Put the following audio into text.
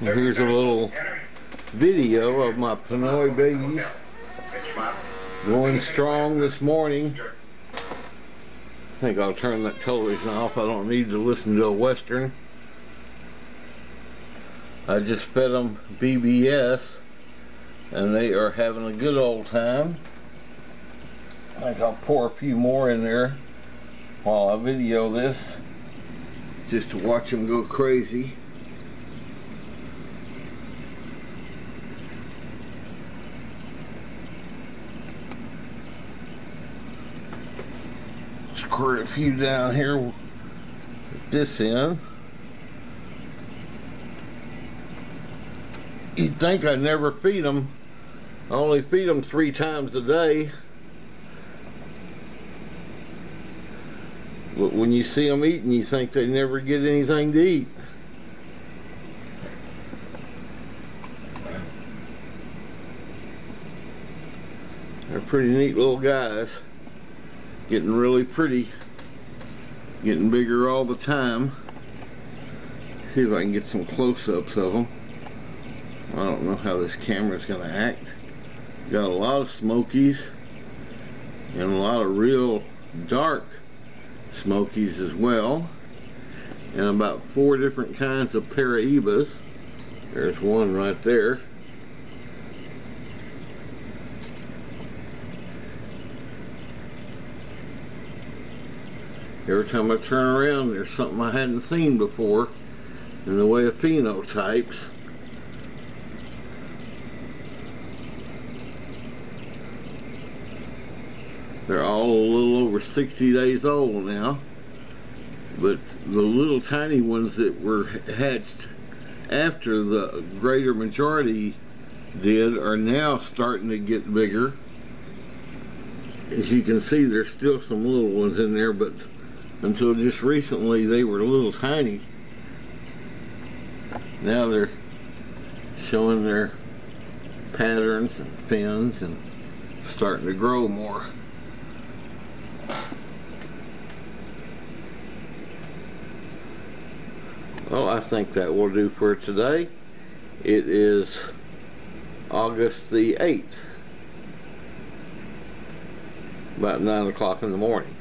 Here's a little video of my Pinoy babies going strong this morning. I think I'll turn that television off. I don't need to listen to a western. I just fed them BBS and they are having a good old time. I think I'll pour a few more in there while I video this, just to watch them go crazy. Squirt a few down here with this end. You'd think I'd never feed them. I only feed them 3 times a day. But when you see them eating, you think they never get anything to eat. They're pretty neat little guys. Getting really pretty. Getting bigger all the time. See if I can get some close-ups of them. I don't know how this camera's going to act. Got a lot of smokies and a lot of real dark smokies as well, and about 4 different kinds of Paraibas. There's one right there. Every time I turn around, there's something I hadn't seen before in the way of phenotypes. They're all a little over 60 days old now, but the little tiny ones that were hatched after the greater majority did are now starting to get bigger. As you can see, there's still some little ones in there, but until just recently they were little tiny. Now they're showing their patterns and fins and starting to grow more. Well, I think that will do for today. It is August the 8th, about 9 o'clock in the morning.